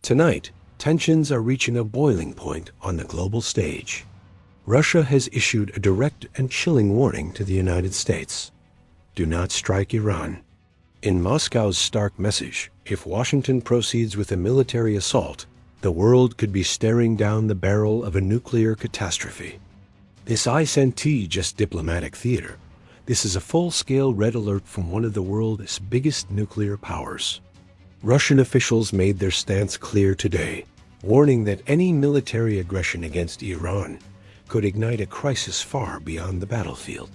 Tonight, tensions are reaching a boiling point on the global stage. Russia has issued a direct and chilling warning to the United States. Do not strike Iran. In Moscow's stark message, if Washington proceeds with a military assault, the world could be staring down the barrel of a nuclear catastrophe. This isn't just diplomatic theater. This is a full-scale red alert from one of the world's biggest nuclear powers. Russian officials made their stance clear today, warning that any military aggression against Iran could ignite a crisis far beyond the battlefield.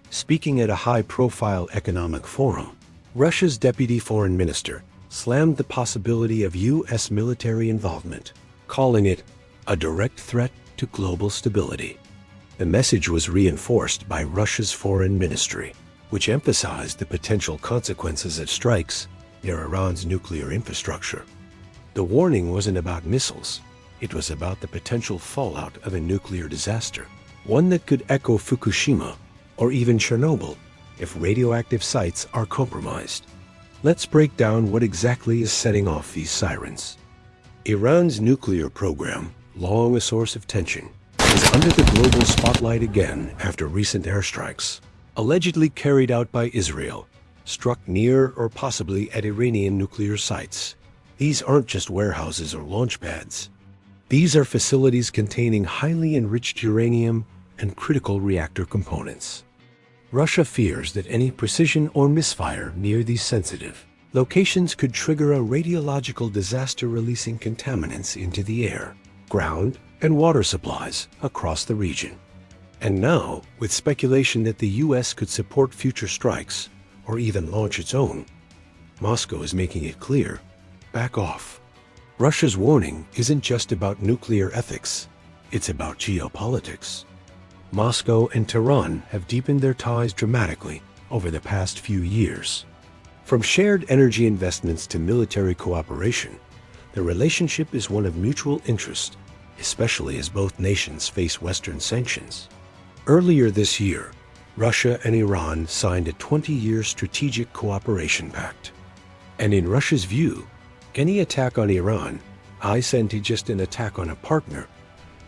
Speaking at a high-profile economic forum, Russia's deputy foreign minister slammed the possibility of U.S. military involvement, calling it a direct threat to global stability. The message was reinforced by Russia's foreign ministry, which emphasized the potential consequences of strikes near Iran's nuclear infrastructure. The warning wasn't about missiles. It was about the potential fallout of a nuclear disaster, one that could echo Fukushima or even Chernobyl if radioactive sites are compromised. Let's break down what exactly is setting off these sirens. Iran's nuclear program, long a source of tension, is under the global spotlight again after recent airstrikes, allegedly carried out by Israel, struck near or possibly at Iranian nuclear sites. These aren't just warehouses or launch pads. These are facilities containing highly enriched uranium and critical reactor components. Russia fears that any precision or misfire near these sensitive locations could trigger a radiological disaster, releasing contaminants into the air, ground, and water supplies across the region. And now, with speculation that the U.S. could support future strikes or even launch its own, Moscow is making it clear: back off. Russia's warning isn't just about nuclear ethics, it's about geopolitics. Moscow and Tehran have deepened their ties dramatically over the past few years. From shared energy investments to military cooperation, the relationship is one of mutual interest, especially as both nations face Western sanctions. Earlier this year, Russia and Iran signed a 20-year strategic cooperation pact. And in Russia's view, any attack on Iran isn't just an attack on a partner,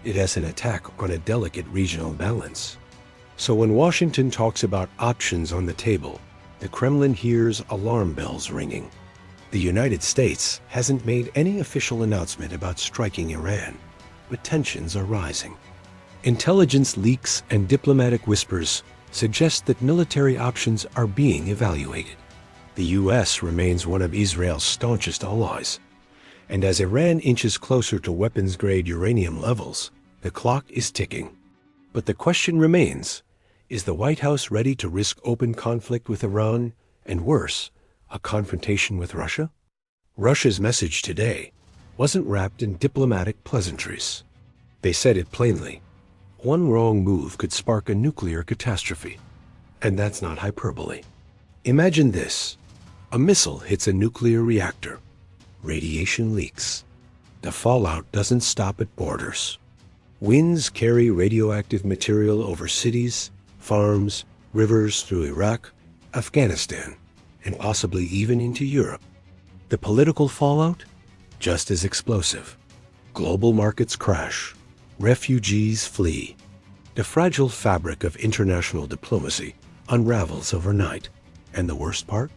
it is an attack on a delicate regional balance. So when Washington talks about options on the table, the Kremlin hears alarm bells ringing. The United States hasn't made any official announcement about striking Iran, but tensions are rising. Intelligence leaks and diplomatic whispers suggest that military options are being evaluated. The U.S. remains one of Israel's staunchest allies, and as Iran inches closer to weapons-grade uranium levels, the clock is ticking. But the question remains, is the White House ready to risk open conflict with Iran, and worse, a confrontation with Russia? Russia's message today wasn't wrapped in diplomatic pleasantries. They said it plainly: one wrong move could spark a nuclear catastrophe. And that's not hyperbole. Imagine this. A missile hits a nuclear reactor. Radiation leaks. The fallout doesn't stop at borders. Winds carry radioactive material over cities, farms, rivers through Iraq, Afghanistan, and possibly even into Europe. The political fallout? Just as explosive. Global markets crash. Refugees flee. The fragile fabric of international diplomacy unravels overnight. And the worst part?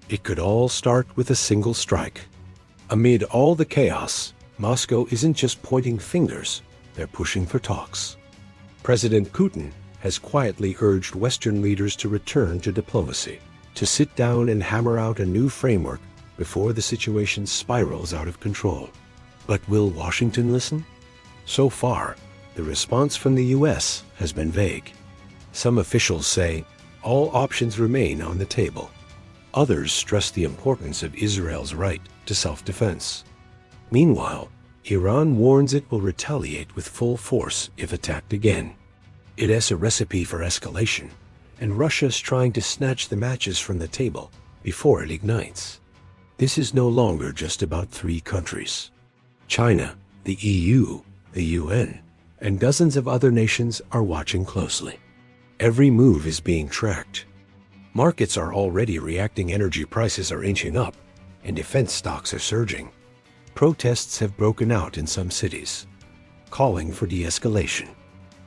It could all start with a single strike. Amid all the chaos, Moscow isn't just pointing fingers, they're pushing for talks. President Putin has quietly urged Western leaders to return to diplomacy, to sit down and hammer out a new framework before the situation spirals out of control. But will Washington listen? So far, the response from the U.S. has been vague. Some officials say all options remain on the table. Others stress the importance of Israel's right to self-defense. Meanwhile, Iran warns it will retaliate with full force if attacked again. It is a recipe for escalation, and Russia is trying to snatch the matches from the table before it ignites. This is no longer just about three countries. China, the EU, the UN, and dozens of other nations are watching closely. Every move is being tracked. Markets are already reacting, energy prices are inching up, and defense stocks are surging. Protests have broken out in some cities, calling for de-escalation.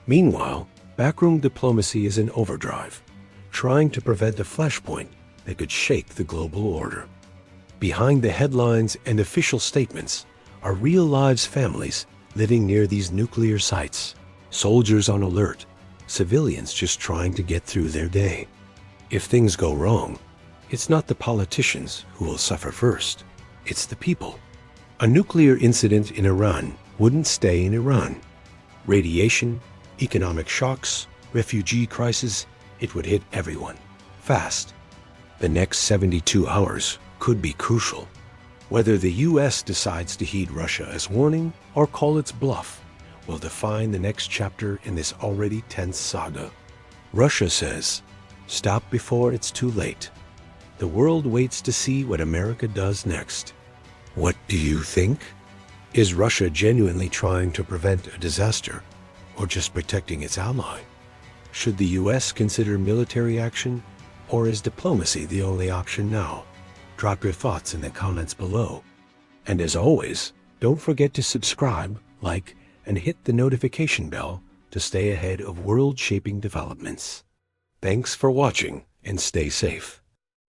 Meanwhile, backroom diplomacy is in overdrive, trying to prevent a flashpoint that could shake the global order. Behind the headlines and official statements are real lives, families living near these nuclear sites, soldiers on alert, civilians just trying to get through their day. If things go wrong, it's not the politicians who will suffer first, it's the people. A nuclear incident in Iran wouldn't stay in Iran. Radiation, economic shocks, refugee crisis, it would hit everyone, fast. The next 72 hours could be crucial. Whether the US decides to heed Russia as warning or call its bluff will define the next chapter in this already tense saga. Russia says, stop before it's too late. The world waits to see what America does next. What do you think? Is Russia genuinely trying to prevent a disaster or just protecting its ally? Should the US consider military action, or is diplomacy the only option now? Drop your thoughts in the comments below. And as always, don't forget to subscribe, like, and hit the notification bell to stay ahead of world-shaping developments. Thanks for watching and stay safe.